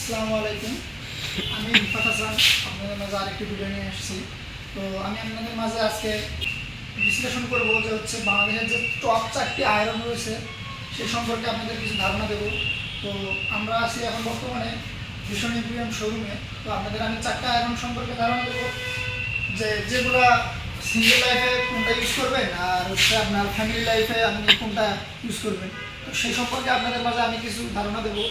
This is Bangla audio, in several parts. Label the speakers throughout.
Speaker 1: আসসালামু আলাইকুম। আমি রিফাত হাসান আপনাদের মাঝে আরেকটি ভিডিও নিয়ে এসেছি। তো আমি আপনাদের মাঝে আজকে বিশ্লেষণ করব যে হচ্ছে বাংলাদেশের যে টপ 4টি আয়রন রয়েছে সে সম্পর্কে আপনাদের কিছু ধারণা দেব। তো আমরা আছি এখন বর্তমানে ভীষণ ইম্প্রিমিয়াম শোরুমে। তো আপনাদের আমি 4টা আয়রন সম্পর্কে ধারণা দেব, যেগুলো সিঙ্গেল লাইফে কোনটা ইউজ করবেন আর হচ্ছে আপনার ফ্যামিলি লাইফে আপনি কোনটা ইউজ করবেন, তো সেই সম্পর্কে আপনাদের মাঝে আমি কিছু ধারণা দেবো।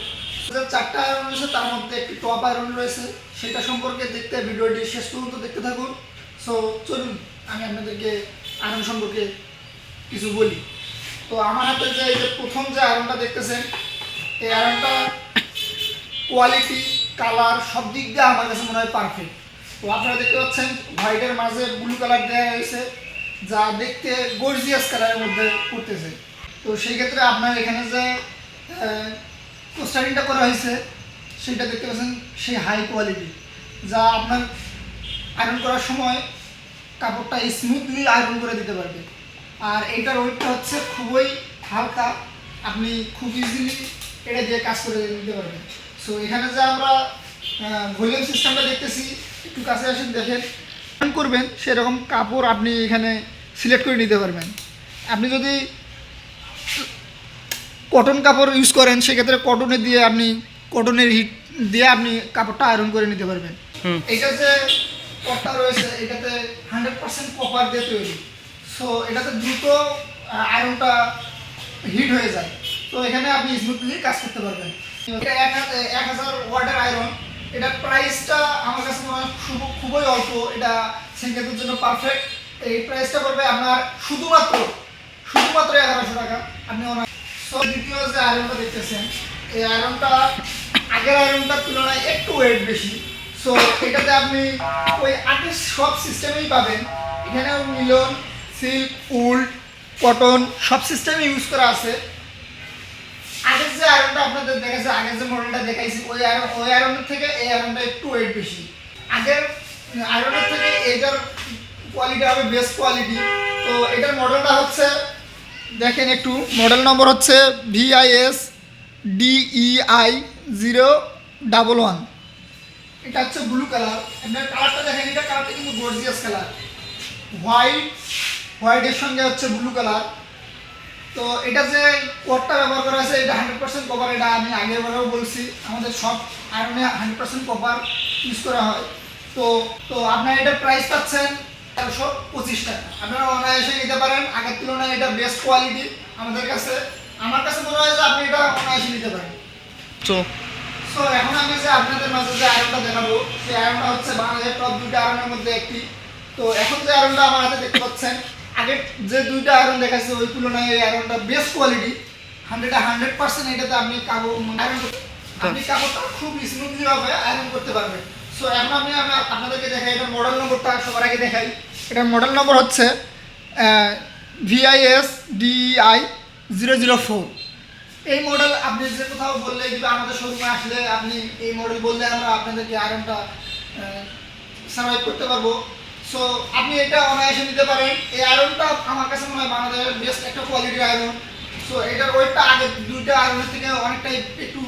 Speaker 1: 4টা আয়রন রয়েছে, তার মধ্যে একটি টপ আয়রন রয়েছে, সেটা সম্পর্কে দেখতে ভিডিওটি শেষ পর্যন্ত দেখতে থাকুন। সো চলুন আমি আপনাদেরকে আয়রন সম্পর্কে কিছু বলি। তো আমার হাতে যে এই যে প্রথম যে আয়রনটা দেখতেছেন, এই আয়রনটা কোয়ালিটি, কালার সব দিক দিয়ে আমার কাছে মনে হয় পারফেক্ট। তো আপনারা দেখতে পাচ্ছেন হোয়াইটের মাঝে ব্লু কালার দেওয়া হয়েছে, যা দেখতে গর্জিয়াস কালারের মধ্যে পড়তেছে। তো সেই ক্ষেত্রে আপনার এখানে যে পোস্টারিংটা করা হয়েছে সেটা দেখতে পাচ্ছেন সেই হাই কোয়ালিটি, যা আপনার আয়রন করার সময় কাপড়টা স্মুথলি আয়রন করে দিতে পারবে। আর এইটার ওয়েটটা হচ্ছে খুবই হালকা, আপনি খুব ইজিলি এটা দিয়ে কাজ করে দিতে পারবেন। সো এখানে যে আমরা ভলিউম সিস্টেমটা দেখতেছি, একটু কাছে আসেন দেখেন, করবেন সেরকম কাপড় আপনি এখানে সিলেক্ট করে নিতে পারবেন। আপনি যদি কটন কাপড় ইউজ করেন সেক্ষেত্রে কটনে দিয়ে আপনি কটনের হিট দিয়ে আপনি কাপড়টা আয়রন করে নিতে পারবেন। এইটা যে কটটা রয়েছে এটাতে 100% কপার দিয়ে তৈরি। সো এটাতে দ্রুত আয়রনটা হিট হয়ে যায়, তো এখানে আপনি স্মুথলি কাজ করতে পারবেন। এটা 1000 ওয়াটের আয়রন। এটার প্রাইসটা আমার কাছে মনে হয় খুবই অল্প, এটা সিঙ্গেলের জন্য পারফেক্ট। এই প্রাইসটা পড়বে আপনার শুধুমাত্র 1100 টাকা। আপনি সো দ্বিতীয় যে আয়রনটা দেখতেছেন, এই আয়রনটা আগের আয়রনটার তুলনায় একটু ওয়েট বেশি। সো এটাতে আপনি ওই আগের সব সিস্টেমেই পাবেন। এখানেও মিলন, সিল্ক, উল, কটন সব সিস্টেমে ইউজ করা আছে। আগের যে আয়রনটা আপনাদের দেখাচ্ছে, আগের যে মডেলটা দেখাইছি, ওই আয়রনের থেকে এই আয়রনটা একটু ওয়েট বেশি। আগের আয়রনের থেকে এটার কোয়ালিটি হবে বেস্ট কোয়ালিটি। তো এটার মডেলটা হচ্ছে দেখেন, একটু মডেল নম্বর হচ্ছে VIS DEI 011। এটা হচ্ছে ব্লু কালার। আপনার কালারটা দেখেন, এটা কালারটা কিন্তু গর্জিয়াস কালার, হোয়াইটের সঙ্গে হচ্ছে ব্লু কালার। তো এটা যে কোটটা ব্যবহার করা আছে এটা 100% কভার। এটা আমি আগের বারেও বলছি, আমাদের সব আয়রনে 100% কভার ইউজ করা হয়। তো তো আপনার এটার প্রাইস পাচ্ছেন 1325 টাকা। আপনারা অনায়াসে নিতে পারেন, আগের তুলনায় এটা বেস্ট কোয়ালিটি আমার কাছে মনে হয় যে আপনি এটা অনায়াসে নিতে পারেন। সো এখন আমি যে আপনাদের মাঝে যে আয়রনটা দেখাবো, সেই আয়রনটা হচ্ছে বাংলাদেশের টপ 2টা আয়রনের মধ্যে একটি। তো এখন যে আয়রনটা আমার হাতে দেখতে পাচ্ছেন, আগের যে 2টা আয়রন দেখাচ্ছে ওই তুলনায় এই আয়রনটা বেস্ট কোয়ালিটি। 100% এটাতে আপনি কাপড়টা খুব স্মুথলি ভাবে আয়রন করতে পারবেন। সো এখন আমি আপনাদেরকে দেখাই এটার মডেল নম্বরটা সবার আগে দেখাই। এটার মডেল নম্বর হচ্ছে VIS DEI 004। এই মডেল আপনি যে কোথাও বললে কিন্তু আমাদের শোরুমে আসলে আপনি এই মডেল বললে আমরা আপনাদেরকে আয়রনটা সার্ভাইভ করতে পারবো। সো আপনি এটা অনায়াসে নিতে পারেন। এই আয়রনটা আমার কাছে মনে হয় বাংলাদেশের বেস্ট একটা কোয়ালিটির আয়রন। সো এটার ওয়েটটা আগের 2টা আয়রনের থেকে অনেকটাই একটু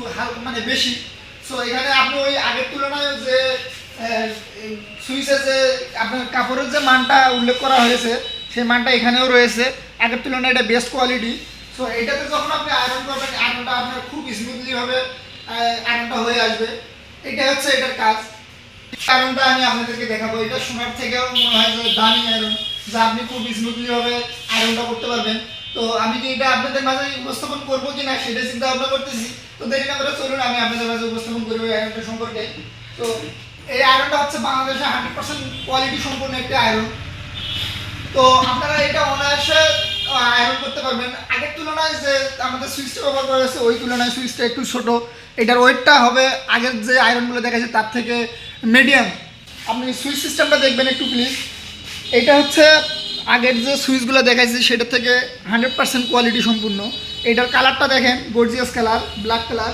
Speaker 1: মানে বেশি। সো এখানে আপনি ওই আগের তুলনায় যে সুইচে যে আপনার কাপড়ের যে মানটা উল্লেখ করা হয়েছে সেই মানটা এখানেও রয়েছে, আগের তুলনায় এটা বেস্ট কোয়ালিটি। সো এটাতে যখন আপনি আয়রন করবেন আয়রনটা আপনার খুব স্মুথলি ভাবে আয়রনটা হয়ে আসবে। এটাই হচ্ছে এটার কাজ। আয়রনটা আমি আপনাদেরকে দেখাবো। এটা সোনার থেকেও মনে হয় যে দামি আয়রন, যা আপনি খুব স্মুথলি ভাবে আয়রনটা করতে পারবেন। তো আমি কি এটা আপনাদের মাঝে উপস্থাপন করবো কিনা সেটা চিন্তা ভাবনা করতেছি। তো দেরি না করে চলুন আমি আপনাদের মাঝে উপস্থাপন করবো এই আয়রনটা সম্পর্কে। তো এই আয়রনটা হচ্ছে বাংলাদেশে 100% কোয়ালিটি সম্পন্ন একটি আয়রন। তো আপনারা এটা অনায়াসে আয়রন করতে পারবেন। আগের তুলনায় যে আমাদের সুইচটা ব্যবহার করা হয়েছে ওই তুলনায় সুইচটা একটু ছোট। এটার ওয়েটটা হবে আগের যে আয়রনগুলো দেখাচ্ছে তার থেকে মিডিয়াম। আপনি সুইচ সিস্টেমটা দেখবেন একটু প্লিজ। এটা হচ্ছে আগের যে সুইচগুলো দেখাইছে সেটার থেকে 100% কোয়ালিটি সম্পূর্ণ। এটার কালারটা দেখেন, gorgeous colour, black colour,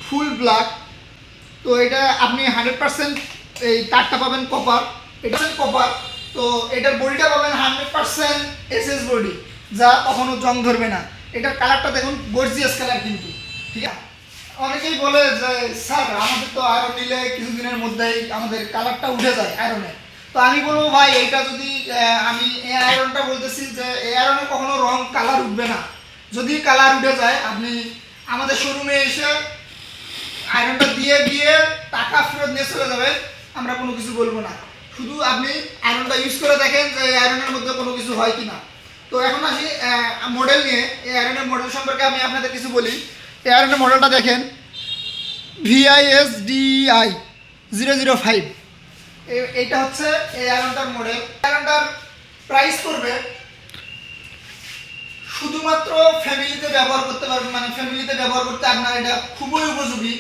Speaker 1: full black. তো এটা আপনি 100% এই তারটা পাবেন কপার, এটা কপার। তো এটার বডিটা পাবেন 100% SS বডি, যা কখনো জং ধরবে না। এটার কালারটা দেখুন, গর্জিয়াস কালার কিন্তু, ঠিক আছে। অনেকেই বলে যে স্যার আমাদের তো আয়রন নিলে কিছুদিনের মধ্যেই আমাদের কালারটা উঠে যায় আয়রনে। তো আমি বলবো ভাই এইটা যদি আমি এই আয়রনটা বলতেছি যে এই আয়রনে কখনো রং কালার উঠবে না। যদি কালার উঠে যায় আপনি আমাদের শোরুমে এসে আয়রনটা দিয়ে গিয়ে টাকা ফেরত নিয়ে চলে যাবেন, আমরা কোনো কিছু বলবো না। শুধু আপনি আয়রনটা ইউজ করে দেখেন যে এই আয়রনের মধ্যে কোনো কিছু হয় কি না। তো এখন আসি মডেল নিয়ে। এই আয়রনের মডেল সম্পর্কে আমি আপনাদের কিছু বলি। এই আয়রনের মডেলটা দেখেন, VISDI 005। এইটা হচ্ছে এই আয়রনটার মডেল। আয়রনটার প্রাইস করবে শুধুমাত্র ফ্যামিলিতে ব্যবহার করতে পারবেন, মানে ফ্যামিলিতে ব্যবহার করতে আপনার এটা খুবই উপযোগী।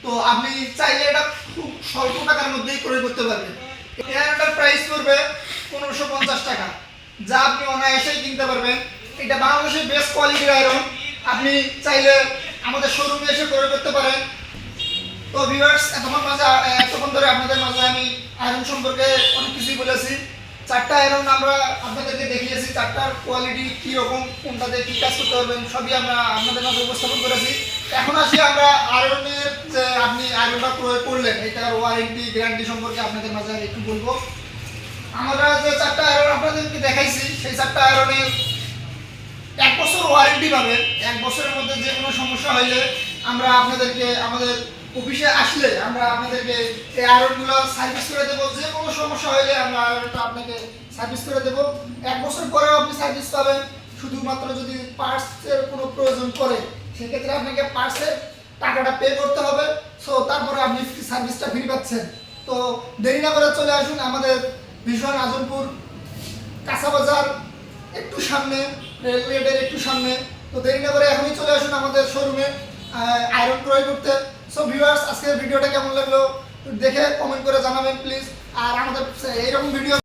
Speaker 1: তো আপনি চাইলে এটা খুব স্বল্প টাকার মধ্যেই ক্রয় করতে পারবেন। এই আয়রনটার প্রাইস পড়বে 1550 টাকা, যা আপনি অনায়াসেই কিনতে পারবেন। এটা বাংলাদেশের বেস্ট কোয়ালিটির আয়রন। আপনি চাইলে আমাদের শোরুমে এসে ক্রয় করতে পারেন। তো ভিউয়ার্স, এতক্ষণ ধরে আপনাদের মাঝে আমি আয়রন সম্পর্কে অনেক কিছুই বলেছি। 4টা আয়রন আমরা আপনাদেরকে দেখিয়েছি, 4টার কোয়ালিটি কী রকম, কোনটাতে কী কাজ করতে পারবেন সবই আমরা আপনাদের মাঝে উপস্থাপন করেছি। এখন আসি আমরা আয়রনের যে আপনি আয়রনটা প্রয়োগ করলেন এটার ওয়ারেন্টি গ্যারান্টি সম্পর্কে আপনাদের মাঝে একটু বলবো। আমরা যে 4টা আয়রন আপনাদেরকে দেখাইছি সেই 4টা আয়রনের 1 বছর ওয়ারেন্টি পাবেন। 1 বছরের মধ্যে যে কোনো সমস্যা হইলে আমরা আপনাদেরকে আমাদের অফিসে আসলে আমরা আপনাদেরকে এই আয়রনগুলো সার্ভিস করে দেবো। যে কোনো সমস্যা হইলে আমরা আয়রনটা আপনাকে সার্ভিস করে দেবো। 1 বছর পরেও আপনি সার্ভিস পাবেন। শুধুমাত্র যদি পার্টসের কোনো প্রয়োজন পড়ে সেক্ষেত্রে আপনাকে পার্টসের টাকাটা পে করতে হবে। সো তারপরে আপনি সার্ভিসটা ফ্রি পাচ্ছেন। তো দেরি না করে চলে আসুন আমাদের ভীষণ আজমপুর কাঁচা বাজার একটু সামনে, রেলগেটের একটু সামনে। তো দেরি না করে এখনই চলে আসুন আমাদের শোরুমে আয়রন ক্রয় করতে। সো ভিউয়ার্স, আজকের ভিডিওটা কেমন লাগলো দেখে কমেন্ট করে জানাবেন প্লিজ। আর আমাদের এইরকম ভিডিও